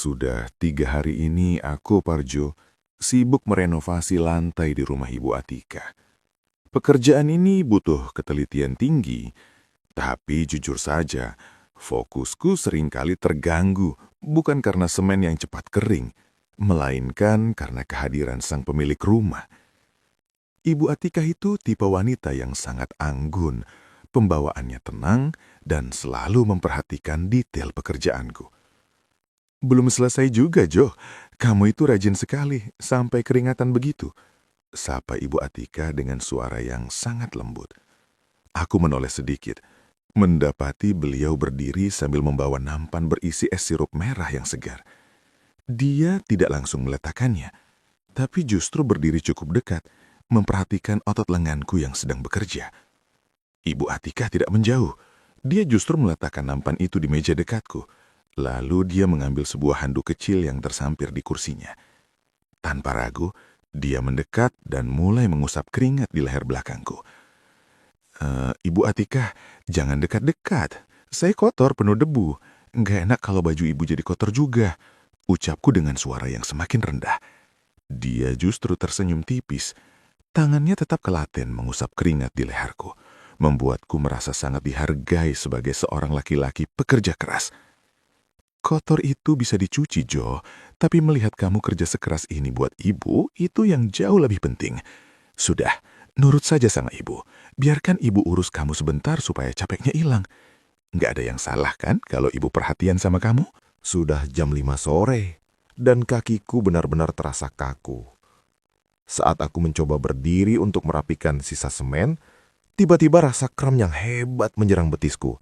Sudah 3 hari ini aku, Parjo, sibuk merenovasi lantai di rumah Ibu Atika. Pekerjaan ini butuh ketelitian tinggi, tapi jujur saja, fokusku seringkali terganggu bukan karena semen yang cepat kering, melainkan karena kehadiran sang pemilik rumah. Ibu Atika itu tipe wanita yang sangat anggun, pembawaannya tenang, dan selalu memperhatikan detail pekerjaanku. Belum selesai juga, Jo. Kamu itu rajin sekali, sampai keringatan begitu. Sapa Ibu Atika dengan suara yang sangat lembut. Aku menoleh sedikit, mendapati beliau berdiri sambil membawa nampan berisi es sirup merah yang segar. Dia tidak langsung meletakkannya, tapi justru berdiri cukup dekat, memperhatikan otot lenganku yang sedang bekerja. Ibu Atika tidak menjauh. Dia justru meletakkan nampan itu di meja dekatku. Lalu dia mengambil sebuah handuk kecil yang tersampir di kursinya. Tanpa ragu, dia mendekat dan mulai mengusap keringat di leher belakangku. Ibu Atika, jangan dekat-dekat. Saya kotor, penuh debu. Nggak enak kalau baju ibu jadi kotor juga. Ucapku dengan suara yang semakin rendah. Dia justru tersenyum tipis. Tangannya tetap kelaten mengusap keringat di leherku, membuatku merasa sangat dihargai sebagai seorang laki-laki pekerja keras. Kotor itu bisa dicuci, Jo, tapi melihat kamu kerja sekeras ini buat ibu, itu yang jauh lebih penting. Sudah, nurut saja sama ibu. Biarkan ibu urus kamu sebentar supaya capeknya hilang. Nggak ada yang salah kan kalau ibu perhatian sama kamu? Sudah jam 5 sore, dan kakiku benar-benar terasa kaku. Saat aku mencoba berdiri untuk merapikan sisa semen, tiba-tiba rasa kram yang hebat menyerang betisku.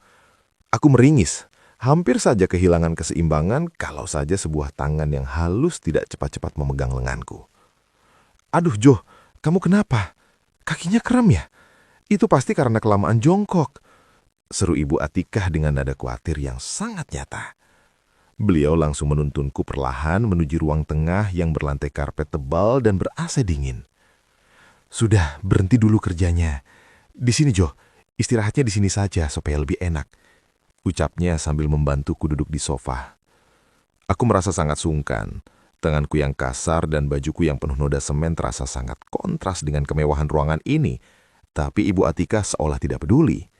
Aku meringis, hampir saja kehilangan keseimbangan kalau saja sebuah tangan yang halus tidak cepat-cepat memegang lenganku. "Aduh, Jo, kamu kenapa? Kakinya kram ya? Itu pasti karena kelamaan jongkok," seru Ibu Atikah dengan nada khawatir yang sangat nyata. Beliau langsung menuntunku perlahan menuju ruang tengah yang berlantai karpet tebal dan ber-AC dingin. "Sudah, berhenti dulu kerjanya. Di sini, Jo. Istirahatnya di sini saja supaya lebih enak," ucapnya sambil membantuku duduk di sofa. Aku merasa sangat sungkan. Tanganku yang kasar dan bajuku yang penuh noda semen terasa sangat kontras dengan kemewahan ruangan ini. Tapi Ibu Atika seolah tidak peduli.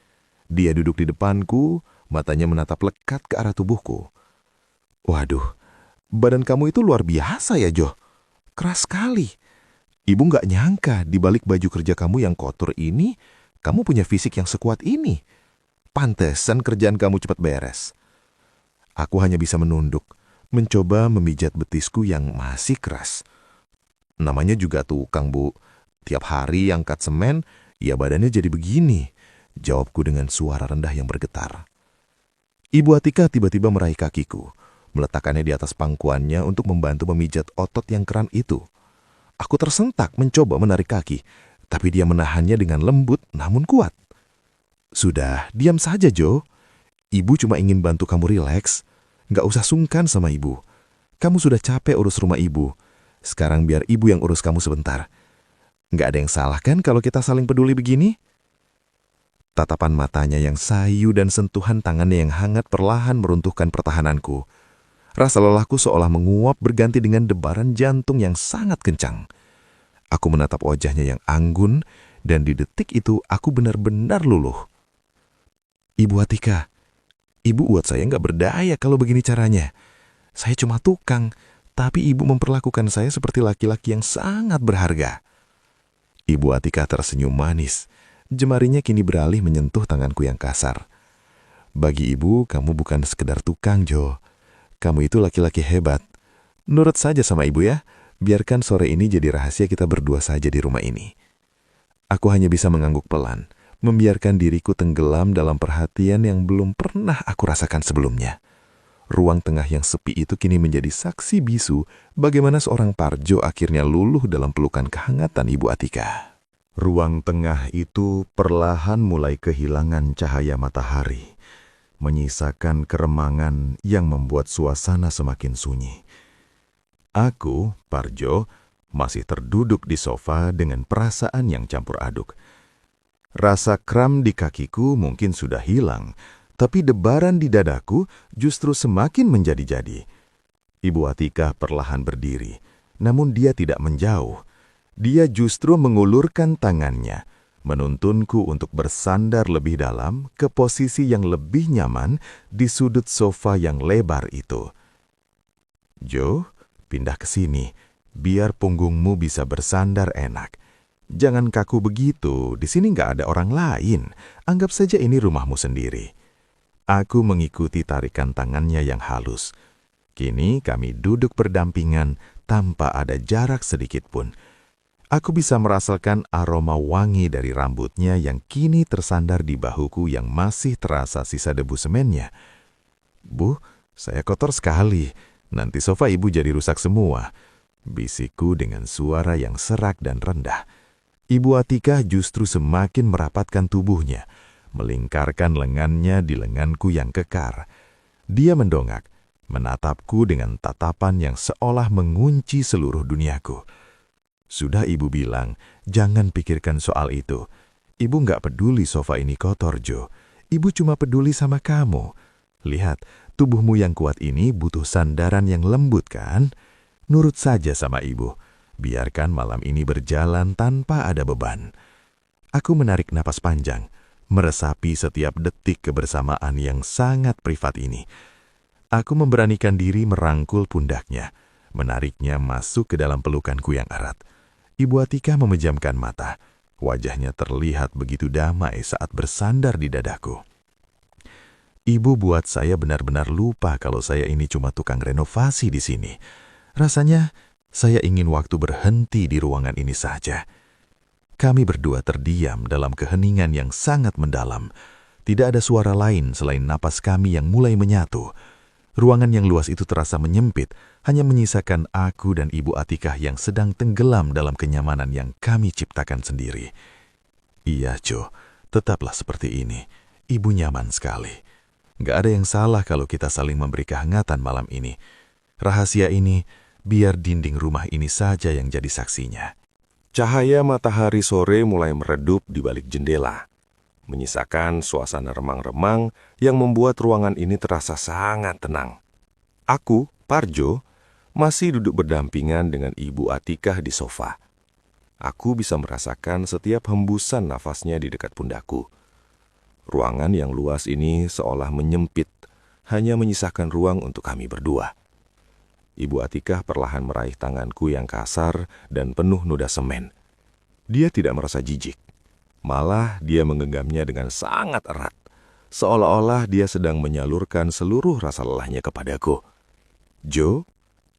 Dia duduk di depanku, matanya menatap lekat ke arah tubuhku. "Waduh, badan kamu itu luar biasa ya, Jo. Keras sekali. Ibu nggak nyangka di balik baju kerja kamu yang kotor ini, kamu punya fisik yang sekuat ini. Pantesan kerjaan kamu cepat beres." Aku hanya bisa menunduk, mencoba memijat betisku yang masih keras. "Namanya juga tukang, Bu. Tiap hari angkat semen, ya badannya jadi begini," jawabku dengan suara rendah yang bergetar. Ibu Atika tiba-tiba meraih kakiku, meletakkannya di atas pangkuannya untuk membantu memijat otot yang kram itu. Aku tersentak mencoba menarik kaki, tapi dia menahannya dengan lembut namun kuat. "Sudah, diam saja, Jo. Ibu cuma ingin bantu kamu rileks. Nggak usah sungkan sama ibu. Kamu sudah capek urus rumah ibu. Sekarang biar ibu yang urus kamu sebentar. Nggak ada yang salah kan kalau kita saling peduli begini?" Tatapan matanya yang sayu dan sentuhan tangannya yang hangat perlahan meruntuhkan pertahananku. Rasa lelahku seolah menguap berganti dengan debaran jantung yang sangat kencang. Aku menatap wajahnya yang anggun, dan di detik itu aku benar-benar luluh. "Ibu Atika, ibu buat saya nggak berdaya kalau begini caranya. Saya cuma tukang, tapi ibu memperlakukan saya seperti laki-laki yang sangat berharga." Ibu Atika tersenyum manis. Jemarinya kini beralih menyentuh tanganku yang kasar. "Bagi ibu, kamu bukan sekedar tukang, Jo. Kamu itu laki-laki hebat. Nurut saja sama ibu ya. Biarkan sore ini jadi rahasia kita berdua saja di rumah ini." Aku hanya bisa mengangguk pelan, membiarkan diriku tenggelam dalam perhatian yang belum pernah aku rasakan sebelumnya. Ruang tengah yang sepi itu kini menjadi saksi bisu bagaimana seorang Parjo akhirnya luluh dalam pelukan kehangatan Ibu Atika. Ruang tengah itu perlahan mulai kehilangan cahaya matahari, menyisakan keremangan yang membuat suasana semakin sunyi. Aku, Parjo, masih terduduk di sofa dengan perasaan yang campur aduk. Rasa kram di kakiku mungkin sudah hilang, tapi debaran di dadaku justru semakin menjadi-jadi. Ibu Atika perlahan berdiri, namun dia tidak menjauh. Dia justru mengulurkan tangannya, menuntunku untuk bersandar lebih dalam ke posisi yang lebih nyaman di sudut sofa yang lebar itu. Jo, pindah ke sini, biar punggungmu bisa bersandar enak. Jangan kaku begitu, di sini nggak ada orang lain. Anggap saja ini rumahmu sendiri. Aku mengikuti tarikan tangannya yang halus. Kini kami duduk berdampingan tanpa ada jarak sedikit pun. Aku bisa merasakan aroma wangi dari rambutnya yang kini tersandar di bahuku yang masih terasa sisa debu semennya. Bu, saya kotor sekali. Nanti sofa ibu jadi rusak semua. Bisikku dengan suara yang serak dan rendah. Ibu Atika justru semakin merapatkan tubuhnya, melingkarkan lengannya di lenganku yang kekar. Dia mendongak, menatapku dengan tatapan yang seolah mengunci seluruh duniaku. Sudah ibu bilang, jangan pikirkan soal itu. Ibu nggak peduli sofa ini kotor, Jo. Ibu cuma peduli sama kamu. Lihat, tubuhmu yang kuat ini butuh sandaran yang lembut kan? Nurut saja sama ibu. Biarkan malam ini berjalan tanpa ada beban. Aku menarik napas panjang, meresapi setiap detik kebersamaan yang sangat privat ini. Aku memberanikan diri merangkul pundaknya, menariknya masuk ke dalam pelukanku yang erat. Ibu Atika memejamkan mata. Wajahnya terlihat begitu damai saat bersandar di dadaku. Ibu buat saya benar-benar lupa kalau saya ini cuma tukang renovasi di sini. Rasanya saya ingin waktu berhenti di ruangan ini saja. Kami berdua terdiam dalam keheningan yang sangat mendalam. Tidak ada suara lain selain napas kami yang mulai menyatu. Ruangan yang luas itu terasa menyempit, hanya menyisakan aku dan Ibu Atikah yang sedang tenggelam dalam kenyamanan yang kami ciptakan sendiri. Iya, Jo, tetaplah seperti ini. Ibu nyaman sekali. Gak ada yang salah kalau kita saling memberi kehangatan malam ini. Rahasia ini, biar dinding rumah ini saja yang jadi saksinya. Cahaya matahari sore mulai meredup di balik jendela, menyisakan suasana remang-remang yang membuat ruangan ini terasa sangat tenang. Aku, Parjo, masih duduk berdampingan dengan Ibu Atikah di sofa. Aku bisa merasakan setiap hembusan nafasnya di dekat pundakku. Ruangan yang luas ini seolah menyempit, hanya menyisakan ruang untuk kami berdua. Ibu Atikah perlahan meraih tanganku yang kasar dan penuh noda semen. Dia tidak merasa jijik. Malah dia menggenggamnya dengan sangat erat, seolah-olah dia sedang menyalurkan seluruh rasa lelahnya kepadaku. Jo,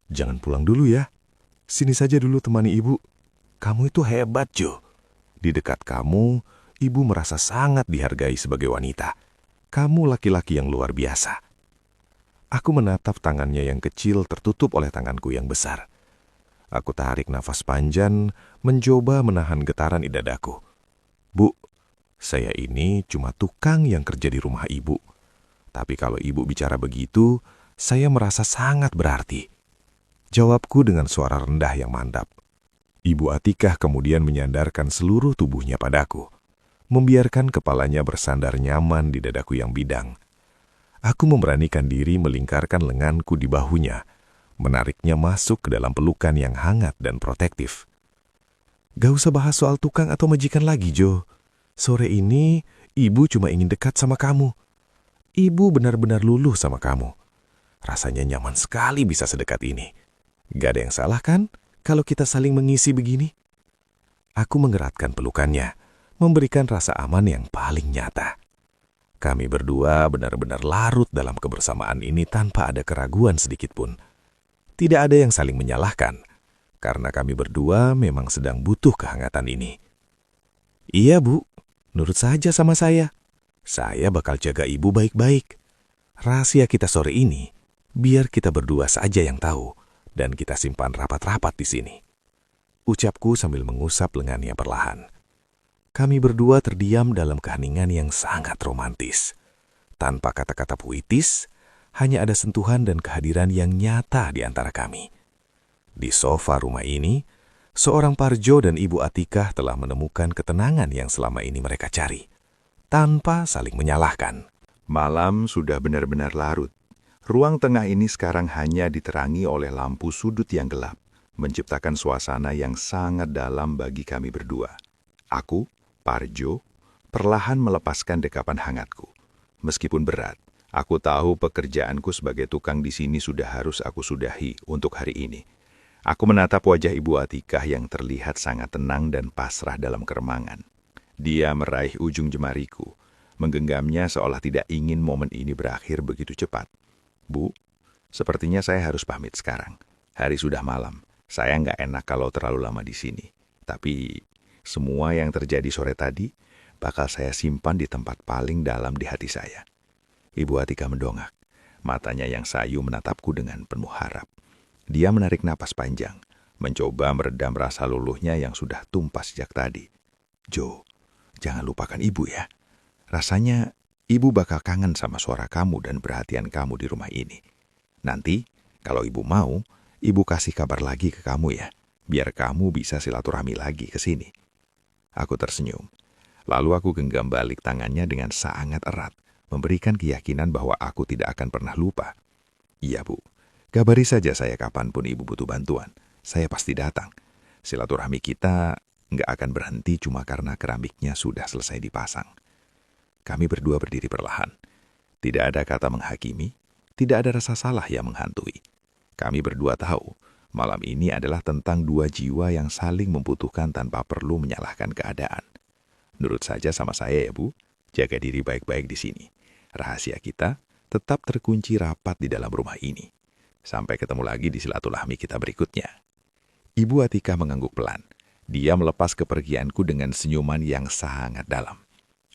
jangan pulang dulu ya. Sini saja dulu temani ibu. Kamu itu hebat, Jo. Di dekat kamu, ibu merasa sangat dihargai sebagai wanita. Kamu laki-laki yang luar biasa. Aku menatap tangannya yang kecil tertutup oleh tanganku yang besar. Aku tarik nafas panjang, mencoba menahan getaran di dadaku. Bu, saya ini cuma tukang yang kerja di rumah ibu. Tapi kalau ibu bicara begitu, saya merasa sangat berarti. Jawabku dengan suara rendah yang mantap. Ibu Atikah kemudian menyandarkan seluruh tubuhnya padaku, membiarkan kepalanya bersandar nyaman di dadaku yang bidang. Aku memberanikan diri melingkarkan lenganku di bahunya, menariknya masuk ke dalam pelukan yang hangat dan protektif. Gak usah bahas soal tukang atau majikan lagi, Jo. Sore ini, ibu cuma ingin dekat sama kamu. Ibu benar-benar luluh sama kamu. Rasanya nyaman sekali bisa sedekat ini. Gak ada yang salah kan kalau kita saling mengisi begini? Aku mengeratkan pelukannya, memberikan rasa aman yang paling nyata. Kami berdua benar-benar larut dalam kebersamaan ini tanpa ada keraguan sedikit pun. Tidak ada yang saling menyalahkan, karena kami berdua memang sedang butuh kehangatan ini. Iya, Bu, nurut saja sama saya. Saya bakal jaga ibu baik-baik. Rahasia kita sore ini, biar kita berdua saja yang tahu, dan kita simpan rapat-rapat di sini. Ucapku sambil mengusap lengannya perlahan. Kami berdua terdiam dalam keheningan yang sangat romantis. Tanpa kata-kata puitis, hanya ada sentuhan dan kehadiran yang nyata di antara kami. Di sofa rumah ini, seorang Parjo dan Ibu Atikah telah menemukan ketenangan yang selama ini mereka cari, tanpa saling menyalahkan. Malam sudah benar-benar larut. Ruang tengah ini sekarang hanya diterangi oleh lampu sudut yang gelap, menciptakan suasana yang sangat dalam bagi kami berdua. Aku, Parjo, perlahan melepaskan dekapan hangatku. Meskipun berat, aku tahu pekerjaanku sebagai tukang di sini sudah harus aku sudahi untuk hari ini. Aku menatap wajah Ibu Atikah yang terlihat sangat tenang dan pasrah dalam keremangan. Dia meraih ujung jemariku, menggenggamnya seolah tidak ingin momen ini berakhir begitu cepat. Bu, sepertinya saya harus pamit sekarang. Hari sudah malam. Saya nggak enak kalau terlalu lama di sini. Tapi semua yang terjadi sore tadi bakal saya simpan di tempat paling dalam di hati saya. Ibu Atika mendongak. Matanya yang sayu menatapku dengan penuh harap. Dia menarik napas panjang, mencoba meredam rasa luluhnya yang sudah tumpah sejak tadi. Jo, jangan lupakan ibu ya. Rasanya ibu bakal kangen sama suara kamu dan perhatian kamu di rumah ini. Nanti, kalau ibu mau, ibu kasih kabar lagi ke kamu ya, biar kamu bisa silaturahmi lagi ke sini. Aku tersenyum. Lalu aku genggam balik tangannya dengan sangat erat, memberikan keyakinan bahwa aku tidak akan pernah lupa. Iya bu, kabari saja saya kapanpun ibu butuh bantuan. Saya pasti datang. Silaturahmi kita nggak akan berhenti cuma karena keramiknya sudah selesai dipasang. Kami berdua berdiri perlahan. Tidak ada kata menghakimi, tidak ada rasa salah yang menghantui. Kami berdua tahu, malam ini adalah tentang dua jiwa yang saling membutuhkan tanpa perlu menyalahkan keadaan. Nurut saja sama saya ya Bu, jaga diri baik-baik di sini. Rahasia kita tetap terkunci rapat di dalam rumah ini. Sampai ketemu lagi di silaturahmi kita berikutnya. Ibu Atika mengangguk pelan. Dia melepas kepergianku dengan senyuman yang sangat dalam.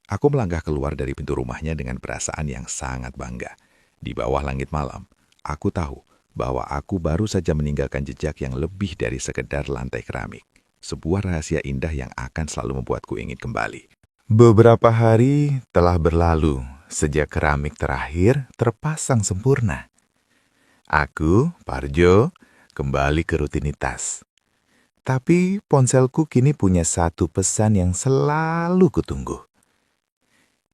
Aku melangkah keluar dari pintu rumahnya dengan perasaan yang sangat bangga. Di bawah langit malam, aku tahu bahwa aku baru saja meninggalkan jejak yang lebih dari sekedar lantai keramik. Sebuah rahasia indah yang akan selalu membuatku ingin kembali. Beberapa hari telah berlalu sejak keramik terakhir terpasang sempurna. Aku, Parjo, kembali ke rutinitas. Tapi ponselku kini punya satu pesan yang selalu kutunggu.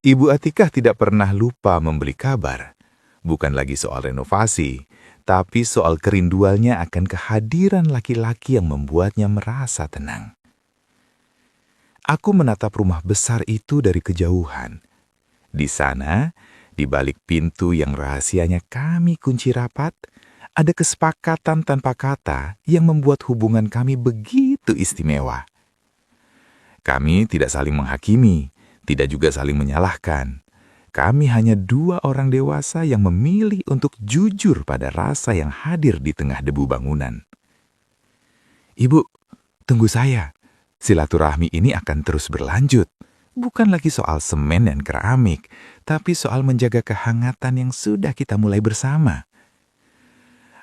Ibu Atikah tidak pernah lupa memberi kabar. Bukan lagi soal renovasi, tapi soal kerinduannya akan kehadiran laki-laki yang membuatnya merasa tenang. Aku menatap rumah besar itu dari kejauhan. Di sana, di balik pintu yang rahasianya kami kunci rapat, ada kesepakatan tanpa kata yang membuat hubungan kami begitu istimewa. Kami tidak saling menghakimi, tidak juga saling menyalahkan. Kami hanya dua orang dewasa yang memilih untuk jujur pada rasa yang hadir di tengah debu bangunan. Ibu, tunggu saya. Silaturahmi ini akan terus berlanjut. Bukan lagi soal semen dan keramik, tapi soal menjaga kehangatan yang sudah kita mulai bersama.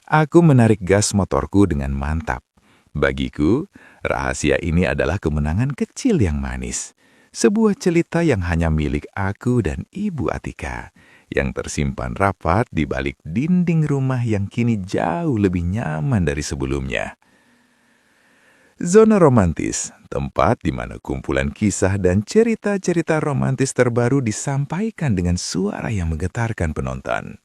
Aku menarik gas motorku dengan mantap. Bagiku, rahasia ini adalah kemenangan kecil yang manis. Sebuah cerita yang hanya milik aku dan Ibu Atika, yang tersimpan rapat di balik dinding rumah yang kini jauh lebih nyaman dari sebelumnya. Zona romantis, tempat di mana kumpulan kisah dan cerita-cerita romantis terbaru disampaikan dengan suara yang menggetarkan penonton.